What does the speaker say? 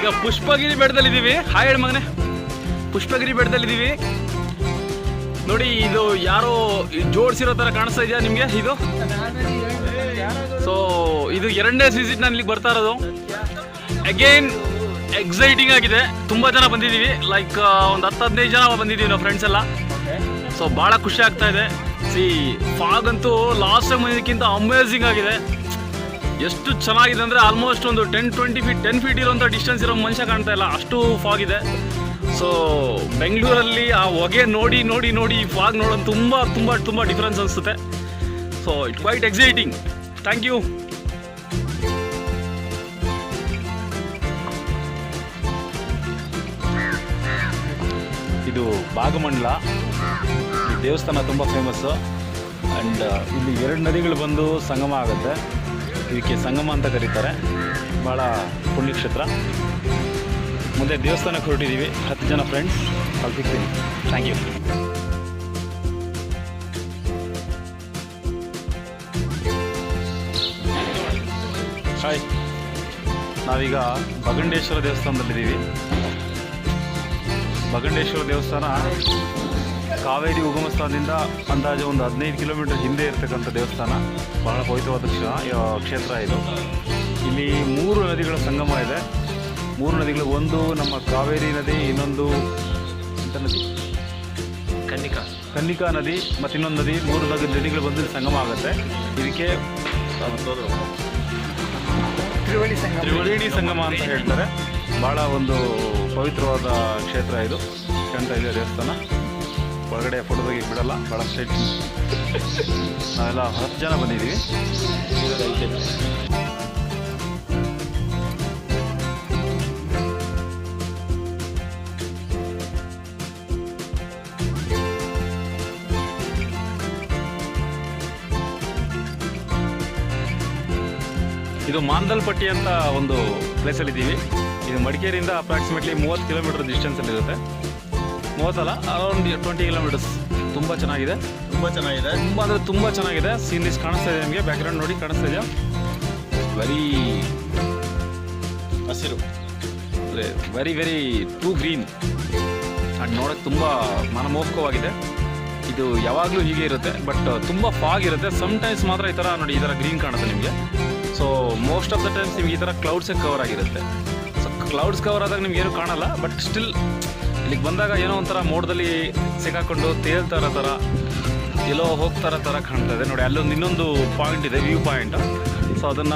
ಈಗ ಪುಷ್ಪಗಿರಿ ಬೆಟ್ಟದಲ್ಲಿದ್ದೀವಿ. ಹಾಯ್ ಹೇಳಿ ಮಗನೇ. ಪುಷ್ಪಗಿರಿ ಬೆಟ್ಟದಲ್ಲಿದ್ದೀವಿ ನೋಡಿ. ಇದು ಯಾರೋ ಜೋಡಿಸಿರೋ ಥರ ಕಾಣಿಸ್ತಾ ಇದೆಯಾ ನಿಮಗೆ? ಇದು ಸೊ ಇದು 2ನೇ ವಿಸಿಟ್ ನಾನು ಇಲ್ಲಿಗೆ ಬರ್ತಾ ಇರೋದು. ಅಗೇನ್ ಎಕ್ಸೈಟಿಂಗ್ ಆಗಿದೆ. ತುಂಬ ಜನ ಬಂದಿದ್ದೀವಿ, ಲೈಕ್ ಒಂದು 10-15 ಜನ ಬಂದಿದ್ದೀವಿ ನಾವು ಫ್ರೆಂಡ್ಸ್ ಎಲ್ಲ. ಸೊ ಭಾಳ ಖುಷಿ ಆಗ್ತಾ ಇದೆ. ಫಾಗ್ ಅಂತೂ ಲಾಸ್ಟ್ ಟೈಮ್ ಬಂದಿದ್ದಕ್ಕಿಂತ ಅಮೇಝಿಂಗ್ ಆಗಿದೆ. ಎಷ್ಟು ಚೆನ್ನಾಗಿದೆ ಅಂದರೆ ಆಲ್ಮೋಸ್ಟ್ ಒಂದು 10 ಫೀಟ್ ಇರೋಂಥ ಡಿಸ್ಟೆನ್ಸ್ ಇರೋ ಮನುಷ್ಯ ಕಾಣ್ತಾ ಇಲ್ಲ, ಅಷ್ಟು ಫಾಗ್ ಇದೆ. ಸೊ ಬೆಂಗಳೂರಲ್ಲಿ ಆ ಹೊಗೆ ನೋಡಿ ನೋಡಿ ನೋಡಿ ಫಾಗ್ ನೋಡೋದು ತುಂಬ ತುಂಬ ತುಂಬ ಡಿಫ್ರೆನ್ಸ್ ಅನಿಸುತ್ತೆ. So it quite exciting. Thank you. ಇದು ಭಾಗಮಂಡಲ. ಈ ದೇವಸ್ಥಾನ ತುಂಬ ಫೇಮಸ್ಸು. ಆ್ಯಂಡ್ ಇಲ್ಲಿ 2 ನದಿಗಳು ಬಂದು ಸಂಗಮ ಆಗುತ್ತೆ. ಇದಕ್ಕೆ ಸಂಗಮ ಅಂತ ಕರೀತಾರೆ. ಭಾಳ ಪುಣ್ಯಕ್ಷೇತ್ರ. ಮುಂದೆ ದೇವಸ್ಥಾನಕ್ಕೆ ಹೊರಟಿದ್ದೀವಿ, 10 ಜನ ಫ್ರೆಂಡ್ಸ್. ಅಲ್ಲಿ ಸಿಗ್ತೀನಿ. Thank you. ಹಾಯ್, ನಾವೀಗ ಬಗಂಡೇಶ್ವರ ದೇವಸ್ಥಾನದಲ್ಲಿದ್ದೀವಿ. ಬಗಂಡೇಶ್ವರ ದೇವಸ್ಥಾನ ಕಾವೇರಿ ಉಗಮ ಸ್ಥಾನದಿಂದ ಅಂದಾಜು ಒಂದು 15 ಕಿಲೋಮೀಟರ್ ಹಿಂದೆ ಇರ್ತಕ್ಕಂಥ ದೇವಸ್ಥಾನ. ಬಹಳ ಪವಿತ್ರವಾದ ಕ್ಷೇತ್ರ ಇದು. ಇಲ್ಲಿ 3 ನದಿಗಳ ಸಂಗಮ ಇದೆ. 3 ನದಿಗಳು, ಒಂದು ನಮ್ಮ ಕಾವೇರಿ ನದಿ, ಇನ್ನೊಂದು ಎಂಥ ನದಿ, ಕನ್ನಿಕಾ ನದಿ, ಮತ್ತು ಇನ್ನೊಂದು ನದಿ. 3 ನದಿಗಳು ಬಂದು ಸಂಗಮ ಆಗುತ್ತೆ. ಇದಕ್ಕೆ ತ್ರಿವೇಣಿ ಸಂಗಮ ಅಂತ ಹೇಳ್ತಾರೆ. ಭಾಳ ಒಂದು ಪವಿತ್ರವಾದ ಕ್ಷೇತ್ರ ಇದು. ಕಾಣ್ತಾ ಇದೆ ದೇವಸ್ಥಾನ. ಒಳಗಡೆ ಫೋಟೋ ತೆಗಿ ಬಿಡಲ್ಲ, ಭಾಳ ಸ್ಟ್ರೈಟ್. ನಾವೆಲ್ಲ 10 ಜನ ಬಂದಿದ್ದೀವಿ. ಇದು ಮಾಂದಲ್ಪಟ್ಟಿ ಅಂತ ಒಂದು ಪ್ಲೇಸಲ್ಲಿದ್ದೀವಿ. ಇದು ಮಡಿಕೇರಿಯಿಂದ ಅಪ್ರಾಕ್ಸಿಮೇಟ್ಲಿ 30 ಕಿಲೋಮೀಟರ್ ಡಿಸ್ಟೆನ್ಸಲ್ಲಿರುತ್ತೆ. 30 ಅಲ್ಲ, ಅರೌಂಡ್ 20 ಕಿಲೋಮೀಟರ್ಸ್. ತುಂಬ ಚೆನ್ನಾಗಿದೆ. ತುಂಬ ಅಂದರೆ ತುಂಬ ಚೆನ್ನಾಗಿದೆ. ಸೀನರೀಸ್ ಕಾಣಿಸ್ತಾ ಇದೆ ನಿಮಗೆ. ಬ್ಯಾಕ್ಗ್ರೌಂಡ್ ನೋಡಿ, ಕಾಣಿಸ್ತಾ ಇದೆಯಾ? ವೆರಿ ಹಸಿರು, ವೆರಿ ಟೂ ಗ್ರೀನ್. ಆ್ಯಂಡ್ ನೋಡೋಕ್ಕೆ ತುಂಬ ಮನಮೋಹಕವಾಗಿದೆ. ಇದು ಯಾವಾಗಲೂ ಹೀಗೆ ಇರುತ್ತೆ, ಬಟ್ ತುಂಬ ಫಾಗ್ ಇರುತ್ತೆ. ಸಮ್ಟೈಮ್ಸ್ ಮಾತ್ರ ಈ ಥರ ನೋಡಿ, ಈ ಥರ ಗ್ರೀನ್ ಕಾಣುತ್ತೆ ನಿಮಗೆ. So most of the times ನಿಮ್ಗೆ ಈ ಥರ ಕ್ಲೌಡ್ಸೇ ಕವರ್ ಆಗಿರುತ್ತೆ. ಸೊ ಕ್ಲೌಡ್ಸ್ ಕವರ್ ಆದಾಗ ನಿಮ್ಗೆ ಏನೂ ಕಾಣಲ್ಲ, ಬಟ್ ಸ್ಟಿಲ್ ಇಲ್ಲಿಗೆ ಬಂದಾಗ ಏನೋ ಒಂಥರ ಮೋಡದಲ್ಲಿ ಸಿಕ್ಕಾಕೊಂಡು ತೇಲ್ತಾ ಇರೋ ಥರ, ಎಲ್ಲೋ ಹೋಗ್ತಾ ಇರೋ ಥರ ಕಾಣ್ತಾ ಇದೆ ನೋಡಿ. ಅಲ್ಲೊಂದು ಇನ್ನೊಂದು ಪಾಯಿಂಟ್ ಇದೆ, ವ್ಯೂ ಪಾಯಿಂಟ್. ಸೊ ಅದನ್ನು